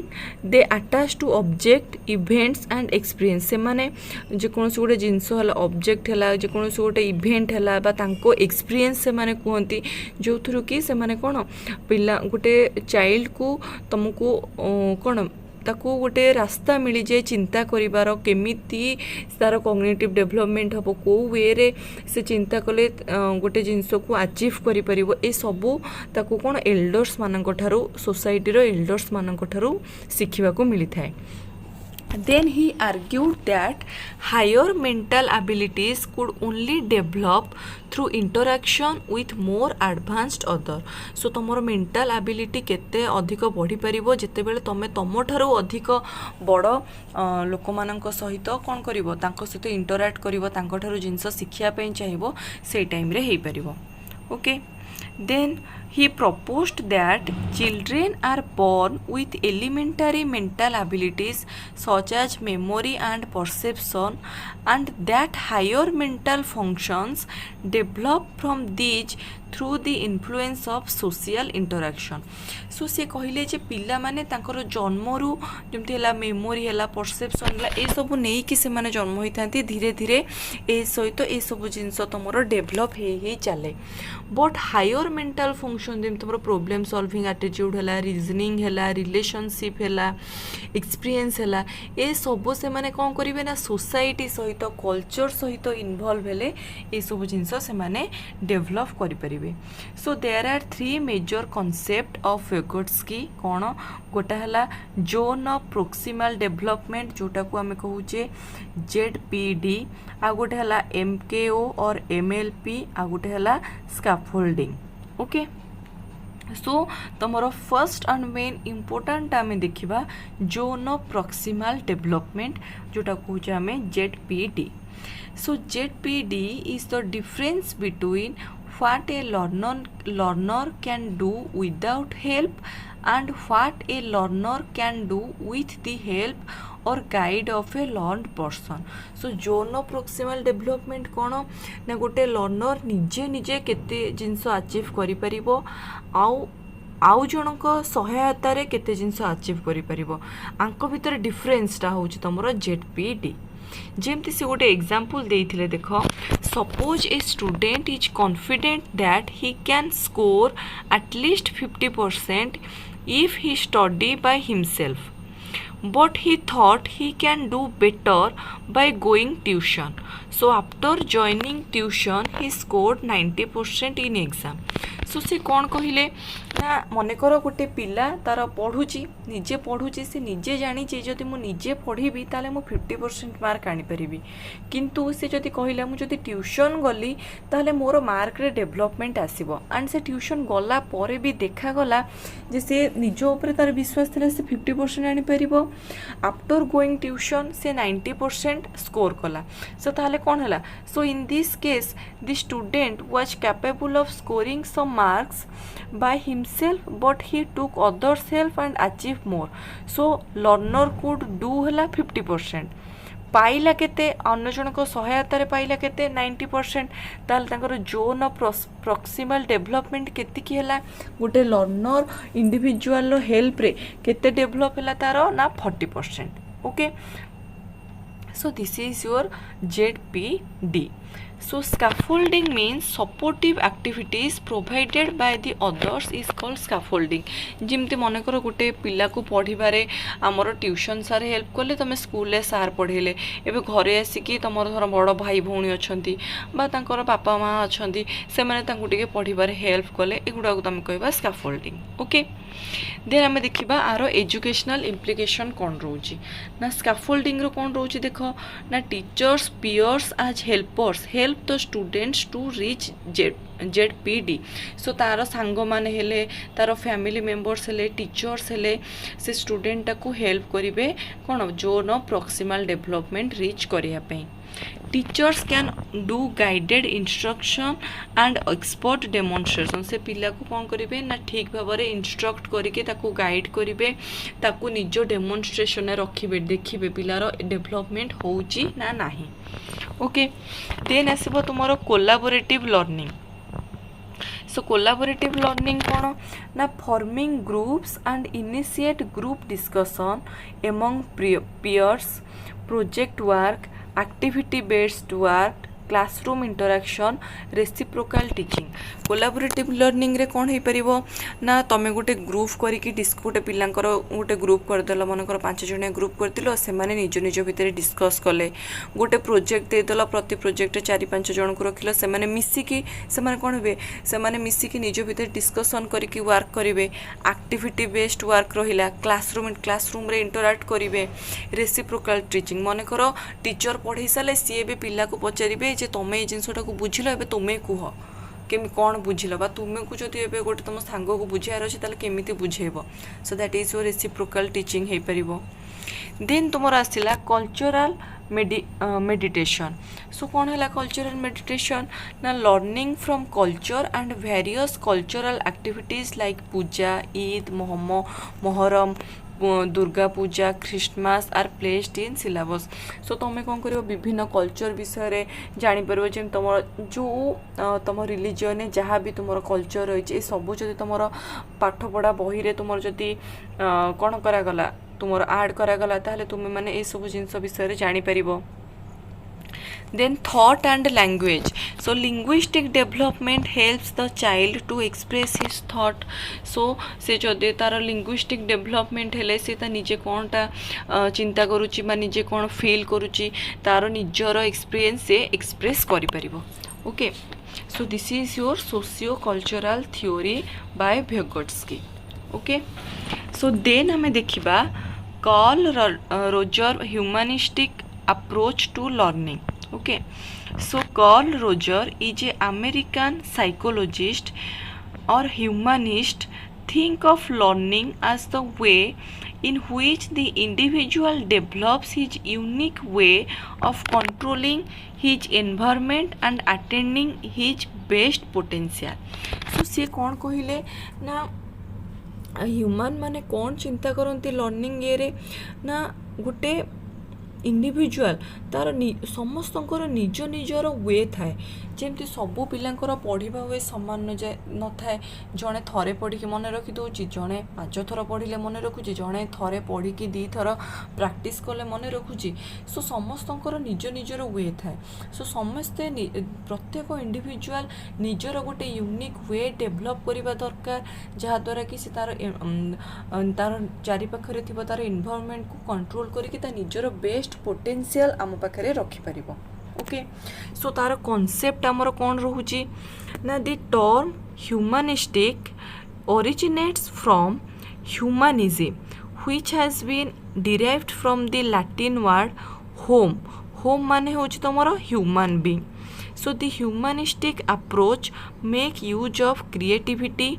they attach to object, events and experience. से माने जे कोनोसी गोटे जिंस हला ऑब्जेक्ट हला जे कोनोसी गोटे इवेंट हला बा तांको एक्सपीरियंस से माने कहंती जो थ्रू कि से माने कोन पिला गोटे चाइल्ड को तुमको कोन ताको गोटे रास्ता मिली जाए चिंता करिवार केमिति तार कॉग्निटिव डेवलपमेंट हबो को वे रे से चिंता कले गोटे जिंस को अचीव करि परिबो। ए सबु ताको कोन एल्डर्स मानक ठारू सोसाइटी रो एल्डर्स मानक ठारू सिखिबा को मिली थाए। Then he argued that higher mental abilities could only develop through interaction with more advanced other. So तमर mental ability केते अधिक बढ़ी परिबो जेते बेले तमे तम ठारू अधिक बड़ लोक मानक सहित कोन करिवो तांको सहित इंटरैक्ट करिवो तांको ठारू जिंस शिखिया पई चाहिबो से टाइम रे हेई परिबो। Okay, then he proposed that children are born with elementary mental abilities such as memory and perception, and that higher mental functions develop from these through the influence of social interaction. So से कहले जे पिला माने तांकर जन्मरू जेमति हला memory हला perception हला ए सब नेई कि से माने जन्म होइतांती धीरे धीरे ए सहित ए सब जिंस तमरो डेवलप हे चले। बट हायर मेंटल फंक्शन जेमति तमरो प्रॉब्लम सॉल्विंग एटीट्यूड हला रीजनिंग हला रिलेशनशिप हला एक्सपीरियंस हला ए सब से माने कोन करिवे ना सोसाइटी सहित कल्चर सहित इन्वॉल्व हेले ए सब जिंस से माने डेवलप करि परिबे। So there are three major concept of Vygotsky कौन गोटा हला जोन ऑफ प्रोक्सिमल डेवलपमेंट जोटा को आमे कहूचे ZPD, आ गोटे हला MKO और MLP, आ गोटे हला स्कैफोल्डिंग। ओके, सो तुमर फर्स्ट एंड मेन इम्पोर्टेंट आमे देखिबा जोन ऑफ प्रोक्सिमल डेवलपमेंट जोटा कहूचे आमे ZPD। So ZPD is the difference between what a learner can do without help and what a learner can do with the help or guide of a learned person. So zone of proximal development कोन ना गोटे learner निजे निजे केते जिंस achieve करि परिबो आउ जनक सहायता रे केते जिंस अचीव करि परिबो आंको भितर डिफरेंस टा होची तमरो ZPD। जेमती से गोटे एग्जाम्पल देइथिले देखो, suppose a student is confident that he can score at least 50% if he study by himself, but he thought he can do better by going tuition. So after joining tuition he scored 90% in exam. सो से कौन कहले ना मनकर गोटे पिला तार पढ़ुची निजे पढ़ुची से निजे जानी जदि मु निजे पढ़ी ताले मु 50% मार्क आनी परिबी, किंतु से जदि कहला मु जदि ट्यूशन गली ताले मोर मार्क रे डेवलपमेंट आसीबो। एंड से ट्यूशन गला परे भी देखा गला जे से निजो ऊपर तार विश्वास थिले से 50% आनी परिबो। आफ्टर गोइंग ट्यूशन से 90% स्कोर कला। सो ताले कोन हला, so in this case the student was capable of scoring some marks by himself but he took others help and achieved more. So learner could do hela 50%, पाइला केते अन्य जनक सहायतार पाइला केते 90%, ताल तांकर जोन प्रॉक्सिमल डेवलपमेंट केतिकी हैला गोटे लर्नर इंडिविजुअल हेल्प रे केते develop हैला तार ना 40%. Okay, so this is your ZPD. So scaffolding means supportive activities provided by the others is called scaffolding. जिमती मन कर गोटे पिला को पढ़ारे आमर ट्यूशन सार हेल्प कले, तुम स्कूल सार पढ़ेले, एवं घरे आसिकी तुम धर बड़ भाई भौणी अच्छा बापा माँ अच्छा से पढ़ारे हेल्प कले, एगुड़ा तुम कह स्काफोल्डिंग. ओके, देन आम देखा आर एजुकेशनल इम्प्लिकेशन कौन रोचे ना स्काफोल्डिंग कौन रोचे देख ना teachers peers as helpers help the students to reach ZPD. So तार सांग माने हेले तार फैमिली मेंबर्स हेले टीचर्स हेले से स्टूडेंट को हेल्प करेंगे कौन जो न प्रॉक्सिमल डेवलपमेंट रीच करने. Teachers can do guided instruction and expert demonstration. से पिला को कौन करेंगे ना ठीक भाव में इंस्ट्रक्ट करके ताकू गाइड करेंगे, ताकू निज डेमोन्स्ट्रेशन रखिए, देखिए पिलार डेवलपमेंट होउची ना नाही. ओके, देन आसब तुम कोलाबोरेटिव लर्निंग. सो कोलाबोरेटिव लर्निंग कौन ना forming groups and initiate group discussion among peers, project work, activity based work, classroom interaction, reciprocal teaching. Collaborative learning रे कौन हो पारिबो ना तुम गोटे ग्रुप करके गोटे पिलांकर गोटे ग्रुप करदेल, मनकर 5 जणिया ग्रुप करदिलो, से माने निज निज भितर डिस्कस कले, गोटे प्रोजेक्ट देदेल, प्रति प्रोजेक्ट 4-5 जन को रखिल, से माने मिसिकी से माने कौन हे से माने मिसिकी निज भितर डिस्कसन करके वर्क करेंगे. एक्टिविटी बेस्ड वर्क रहिला, क्लासरूम रे इंटरैक्ट करेंगे. रेसिप्रोकाल टीचिंग मनकर टीचर पढ़ाई सारे सी भी पिला को पचारे जे तुम ये जिनटा को बुझिल ए तुम्हें कह केमी कौन बुझिल बा तुम्हें को जदि एबे गोटे तुम सांग को बुझार अच्छे ताले केमिति बुझेब. So that is your reciprocal teaching हो पारिबो. देन तुमर आसिला कल्चरल मेडिटेशन. सो कौन है कल्चरल मेडिटेशन ना learning from culture and various cultural activities like puja, Eid, Muharram, Durga Puja, Christmas are placed in syllabus. So तुम कौन कर विभिन्न कल्चर विषय जापर जमी तुम जो तुम रिलीजन जहाँ भी तुम कल्चर रही सब जब तुम पाठपढ़ा बही रे तुम जदि कौन करागला तुम आड करागला ताहले तुम माने ये सब जिनस विषय जापर. Then thought and language. So linguistic development helps the child to express his thought. So से जदि तार linguistic development हेले से ता निजे कौन टा चिंता करुची बा निजे कौन फील करुची तार निजर एक्सपीरियंस से एक्सप्रेस करि परिबो. Okay, so this is your sociocultural theory by Vygotsky. Okay, so then हमें देखिबा Carl Roger humanistic approach to learning. Okay, so Carl Roger is a American psychologist or humanist. Think of learning as the way in which the individual develops his unique way of controlling his environment and attaining his best potential. So से कौन कहले ना human माने कौन चिंता करती learning ये रे ना गोटे इंडिविजुअल तार समस्तंकर निज निजर वे थाए. जमती सबू पिलांकर पढ़ा वे सामान न थाए. जड़े थरे पढ़ी मन रखी दूची, जड़े 5 थर पढ़ले मन रखुची, जड़े थरे पढ़ी 2 थर प्रैक्टिस कले मन रखुची. सो समस्तंकर निज निजर वे थाए. सो समस्ते प्रत्येक इंडिविजुअल निजर गोटे यूनिक वे डेभलप करबा दरकार, जहाद्वारा कि से तार चारिपाखे थी तार एनवायरनमेंट को कंट्रोल करके निजर बेस्ट पोटेंशियल आम पाखे रखिपर. ओके, सो तार कॉन्सेप्ट आमर कौन रोची ना the term humanistic originates from humanism which has been derived from the Latin word home. Home माने होची तमरो human being. So the humanistic approach make use of creativity,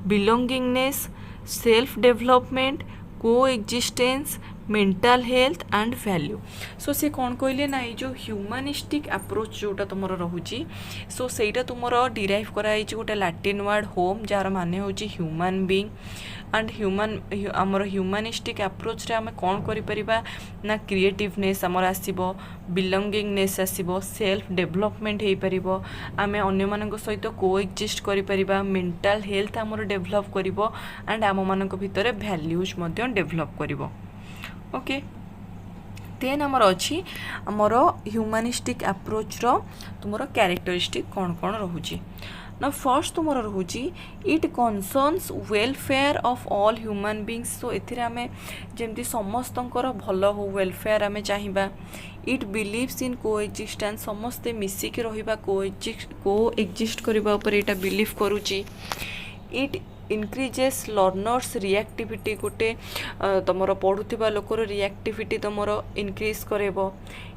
belongingness, self development, coexistence, mental health and value. So से कौन कहले ना ये जो ह्यूमानिस्टिक approach जोटा तुम रहुची सो सेटा तुमर डिराइव कराई गोटे लैटिन वर्ड होम जार माने होची ह्यूमन बीइंग एंड आमर ह्यूमानिस्टिक अप्रोच रे आमे कौन करि परिबा ना क्रिएटिवनेस आमर आसीबो, बिलोंगिंगनेस आसीबो, सेल्फ डेवलपमेंट हेई परिबो, आमे अन्य मानक सहित कोएक्जिस्ट करि परिबा, मेंटल हेल्थ आमर डेवलप करिवो एंड आम मानक भितरे वैल्यूज मध्य डेवलप करिवो। ओके देन आमर अच्छी आमर ह्यूमानिस्टिक अप्रोच रो तुमर कैरेक्टरिस्टिक कौन कौन रहुची ना फर्स्ट तुमर रहुची it concerns welfare of all human beings. So एथिरे आमे जेमती समस्तंकर भल हो वेलफेयर आमे चाहिबा। इट बिलीव्स इन कोएक्जिस्टेंस समस्ते मिसिक रहिबा कोएक्जिस्ट करबा ऊपर एटा बिलीव करूची। इट इनक्रीजेस लर्नर्स रिएक्टिविटी गोटे तुमर पढ़ुवा लोकर रिएक्टिविटी तुमर इनक्रीज करेबो।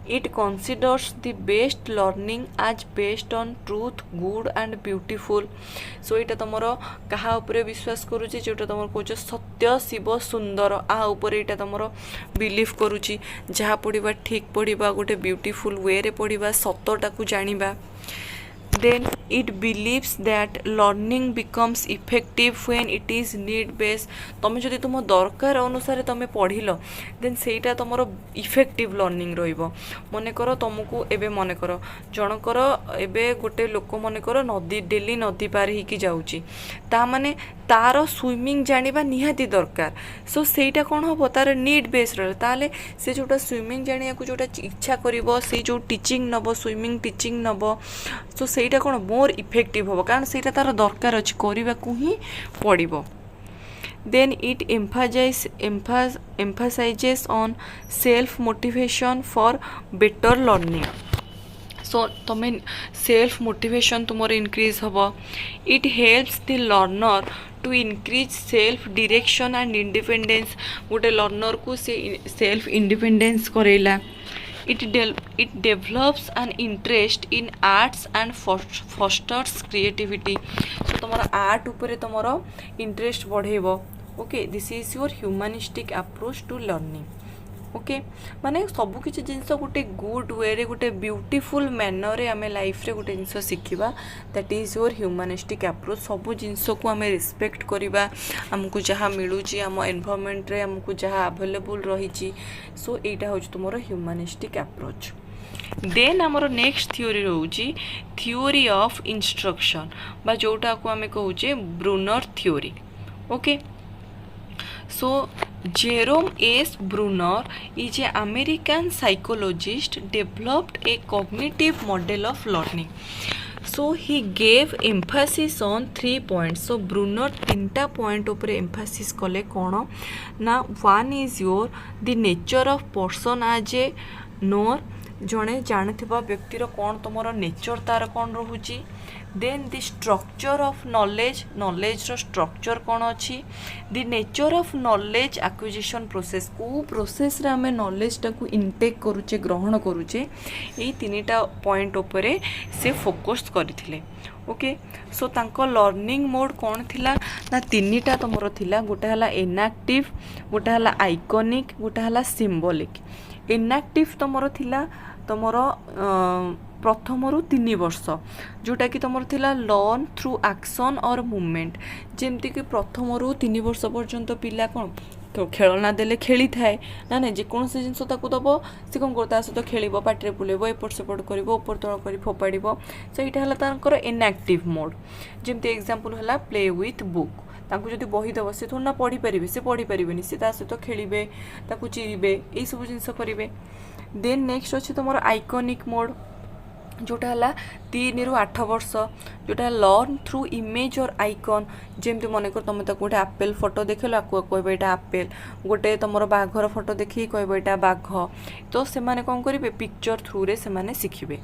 It considers the best learning as based on truth good and beautiful. So यहाँ तुमर क्या उपरे विश्वास करुचे जोटा तुम कौच सत्य शिव सुंदर आ उपरे यहाँ तुम बिलीव करुची जहाँ पढ़ा ठीक पढ़ा गोटे ब्यूटीफुल वे रे पढ़ा सतटा को जानिबा। Then it believes that learning becomes effective when it is need based। तुम जदि तुम दरकार अनुसार तुम पढ़िल देन सेटा तुमर इफेक्टिव लर्निंग रहिबो। मने कर तुमको एबे मने कर जनकर एबे गोटे लोक मने कर नदी डेली नदी पार ही जाउची ता माने तार स्विमिंग जानिबा निहाती दरकार। सो सेटा कौन हम तार नीड बेस रहे ताले से जोटा स्विमिंग जानिया को जोटा इच्छा करिवो से जो टीचिंग नबो स्विमिंग टीचिंग नबो सो सेटा कौन मोर इफेक्टिव हम कारण सेटा तार दरकार अछि करिबा को ही पड़िबो। Then it emphasizes on self motivation for better learning। So तुम्हें सेल्फ मोटिवेशन तुमर इनक्रीज हम। It helps the learner to increase self direction and independence गोटे लर्नर को से सेल्फ इंडिपेंडेंस करेला। It develops an interest in arts and fosters creativity. So तुम art उपरे तुमर इंटरेस्ट बढ़ेबो। Okay this is your humanistic approach to learning. Okay माने सबु किछि जिंस गोटे गुड वे रे गोटे ब्यूटीफुल मैनर रे आमे लाइफ रे गोटे जिंस शिखिबा that is your humanistic approach. सबु जिंस को आमे रिस्पेक्ट करिबा हमकु जहाँ मिलुची आम एनवायरनमेंट रे हमकु जहाँ अवेलेबल रहिची सो एटा होछ तुमरो ह्यूमानिस्टिक अप्रोच। देन आमर नेक्स्ट थ्योरी रोची थ्योरी ऑफ इंस्ट्रक्शन बा जोटा को आमे कहूचे Bruner theory. Okay so Jerome S. Bruner is an American psychologist developed a cognitive model of learning। so he gave emphasis on 3 points। so Bruner 3टा point ऊपर emphasis कले कौन ना one is your the nature of person as a knower जड़े जानथिबा व्यक्तिर कौन तुमर nature तार कौन रहुची। Then the structure of knowledge knowledge रो स्ट्रक्चर कौन अच्छी। The nature of knowledge acquisition process को प्रोसेस रे आमे नॉलेज टाकू इनटेक करूचे ग्रहण करूचे यही 3टा पॉइंट उपरे से फोकस करथिले। ओके सो तांको लर्निंग मोड कौन थिला ना 3टा तुमर थिला गोटे हला इनएक्टिव गोटे हला आइकॉनिक गोटे हला सिंबॉलिक। इनएक्टिव तुमर थिला तुमर प्रथम रु 3 वर्ष जोटा कि तुमर थिला लर्न थ्रू एक्शन और मूवमेंट जेमती कि प्रथम रु 3 वर्ष पर्यंत पिला कौन खेलना देले खेली थाए ना ना जेकोसी जिनस ताकू दब से कौन कर सहित खेल पाटे बुलेब एपट सेपट कर ऊपर तल कर फोपाड़ सो यहाँ है इनएक्टिव मोड। जमती एग्जांपल है प्ले विथ बुक ताकू जब बही दब से थोड़ा ना पढ़ी पारे से पढ़ी पारे सी सहित खेलें ताकू चिरीबे यही सब जिनस करेंगे। देन नेक्स्ट अच्छे तुम आइकॉनिक मोड जोटा है 3 रु 8 वर्ष जोटा लर्न थ्रू इमेज और आइकन जेमती मनकर तुम तक गोटे आपेल फोटो देखेल आपको कह यहाँ आपेल गोटे तुम बाघर फोटो देखिए कह यहाँ बाघ तो से कौन करेंगे पिक्चर थ्रू रे से शिखिबे।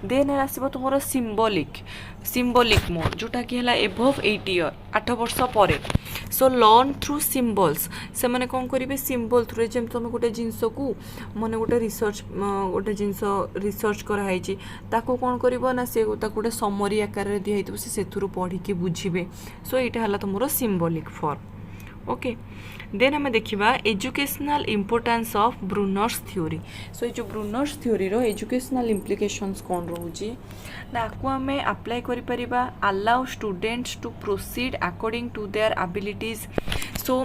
देन आसब तुम सिंबॉलिक मोड जोटा कि है एबव 8 ईयर 8 वर्ष पर सो लर्न थ्रू सिम्बल्स से मैंने कौन करेंगे सिम्बल थ्रू जमी तुम गोटे जिनस को मन गोटे रिसर्च गोटे जिनस रिसर्च कराई ताको कौन कर ना से गोटे समरी आकार दिखाई से पढ़ी बुझे सो यहाँ है तुम सिंबॉलिक फॉर्म। ओके देन आम देखा educational importance of Bruner's theory so ये जो ब्रूनर्स थ्योरी रो एजुकेशनल इम्प्लिकेशंस कौन रोचे ना आपको आम अप्लाई कर allow students to proceed according to their abilities so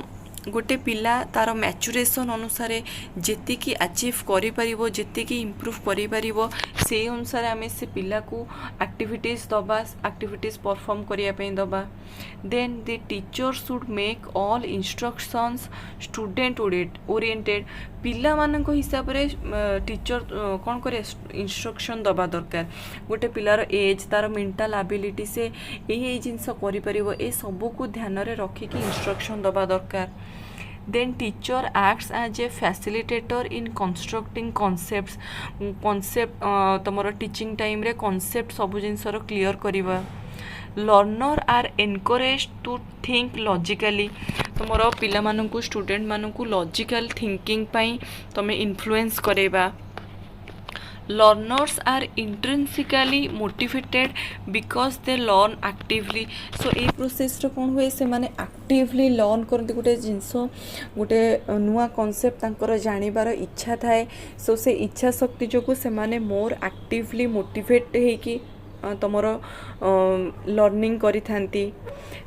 गोटे पिला तार मैच्युरेसन अनुसार जेतिकी अचीव करिपरिबो जेतिकी इम्प्रूव करिपरिबो से अनुसार आम से पिला को एक्टिविटीज दबा एक्टिविटीज परफॉर्म करिया पे दबा then the teacher should make all instructions student oriented पिला मानक हिसाब रे टीचर कौन करे इंस्ट्रक्शन दबा दरकार गोटे पिलार एज तार मेंटल एबिलिटी से यही जिनस करिपरिबो ए सब को ध्यान रे रखिकी इंस्ट्रक्शन दबा दरकार then teacher acts as a facilitator in constructing concepts concept तमरो टीचिंग टाइम रे concept सब जिनसर क्लियर करिबा learner are encouraged to think logically तमरो पिला मानकु स्टूडेंट मानकु लॉजिकल थिंकिंग पई तमे इन्फ्लुएंस करेबा learners are intrinsically motivated because they learn actively so ए प्रोसेस रो कोन होए से माने एक्टिवली लर्न करते गोटे जिनस गोटे नुआ कॉन्सेप्ट तांकर जानिबार इच्छा थाए सो से इच्छा शक्ति जोगु से माने मोर एक्टिवली मोटिवेट हेकी तमर लर्निंग करी थांती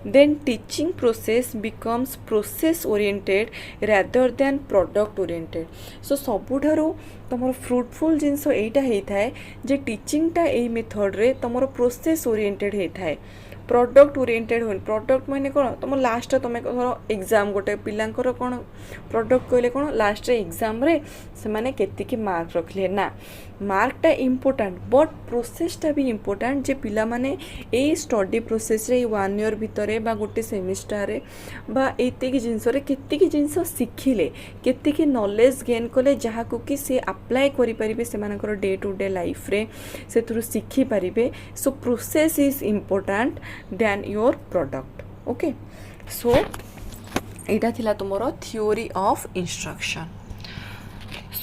then teaching process becomes process oriented rather than product oriented so सबुठारू तमर फ्रुटफुल जिनस एटा हेइथाए जे टीचिंगटा एई मेथड रे तमर प्रोसेस ओरिएंटेड हेइथाए प्रोडक्ट ओरिएंटेड हो प्रोडक्ट माने कोन तुम लास्ट तुम एग्जाम गोटे पिलांकर कोन प्रोडक्ट कहले कोन लास्ट एग्जाम रे से माने केतिकी मार्क रखले ना मार्कटा इम्पोर्टेंट बट प्रोसेसटा भी इम्पोर्टेंट जे पिला माने ए स्टडी प्रोसेस रे 1 ईयर भितरे बा गोटे सेमिस्टर रे बा एतिकी जिंस रे केतिकी जिंस सिखिले केतिकी नॉलेज गेन कले जहा को कि से अप्लाई करि परिबे से मानकर डे टू डे लाइफ रे से थ्रू सिखि परिबे so process is important then your product okay so एटा थिला तुमरो थ्योरी ऑफ इंस्ट्रक्शन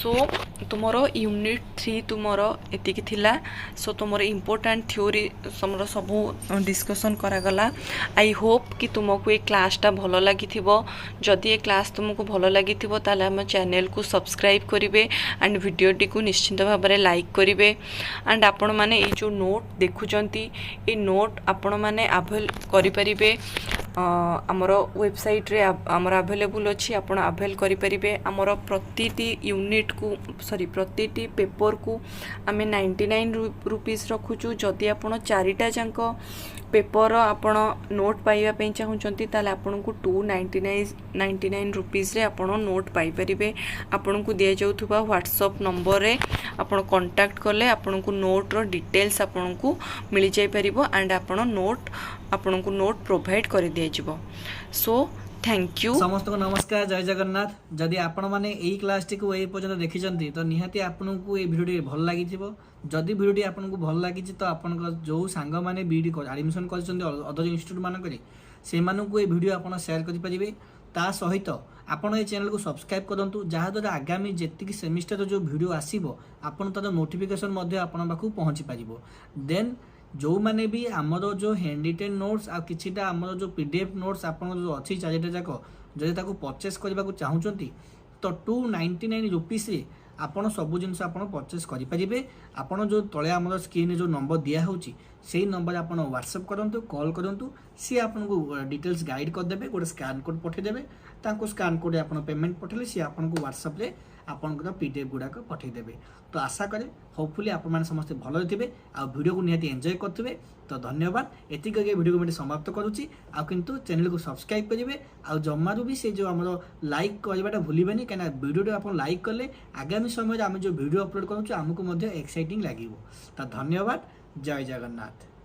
सो तुमरो यूनिट 3 तुमरो एतिकी थिला सो तुमरो इम्पोर्टेंट थ्योरी तुमरो सब डिस्कशन करा गला आई होप कि तुमको ये क्लासटा भलो लागि थिबो जदि ये क्लास तुमको भलो लागि थिबो ताले हम चैनल को सब्सक्राइब करिवे एंड वीडियो टी को निश्चित भाव में लाइक करिवे एंड आपण माने ये जो नोट देखुचंती ये नोट आपण माने अवेल करि परिबे आमर वेबसाइट रे आमर अवेलेबल अच्छी आपण अवेल करि परिबे आमर प्रतिटी यूनिट को सॉरी प्रतिटी पेपर को आमे 99 रुपीस रखुचु जदि आपण चारिटा जांक पेपर आपण नोट पाइबा पई चाहुचंती ताले आपण को 299 रुपीस रे आपण नोट पाई परिबे आपण को दिया जाउथबा व्हाट्सएप नंबर रे आपण कांटेक्ट करले आपण को नोट रो डिटेल्स आपण को मिल जाई परिबो एंड आपण नोट आपण को नोट प्रोवाइड कर दिया जिवो सो थैंक यू समस्त को नमस्कार जय जगन्नाथ जदि आपण माने एई क्लास टी को ए पर्यंत देखि जंती तो निहाती आपण को ए वीडियो भल लागि जिवो जदि वीडियो आपण को भल लागि तो आपण को जो सांग माने बीडी एडमिशन करछंती अदर इंस्टीट्यूट मान करी से मानु को ए वीडियो आपण शेयर करि परिबे ता सहित आपण ए चैनल को सब्सक्राइब करंतु जहा द्वारा आगामी जेतिकी सेमिस्टर जो वीडियो आसीबो आपण तार नोटिफिकेशन मध्ये आपण पाखु पहुंची परिबो देन जो माने भी आमर जो हैंड रिटेन नोट्स आ किछिटा आमर जो पीडीएफ नोट्स आपण जो अछि चारिटा जाक जदि ताको परचेस करबा को चाहुचंती तो 299 रुपीस रे आपण सब जिनस आपण परचेस करि परिबे आपण जो तळे आमर स्क्रीन जो नंबर दिया होची सेही नंबर आपण व्हाट्सएप करंतु कॉल करंतु सी आपण को डिटेल्स गाइड कर देबे गोटे स्कैन कोड पठे देबे ताको स्कैन कोड आपण पेमेंट पठेले सी आपण को व्हाट्सएप रे आपण को पीडीएफ गुडा को पठे देबे तो आशा करे होपफुली आपण माने समस्त भलो थिबे आ वीडियो को निहाती एन्जॉय करथिबे तो धन्यवाद एति के वीडियो को मैं समाप्त करूची आ किंतु चैनल को सब्सक्राइब करिवे आ जम्मारू भी से जो हमरो लाइक करबाटा भूलिबेनी कना वीडियो आपण लाइक करले आगामी समय रे हम जो वीडियो अपलोड करूछु हमको मध्ये एक्साइटिंग लागिवो तो धन्यवाद जय जगन्नाथ।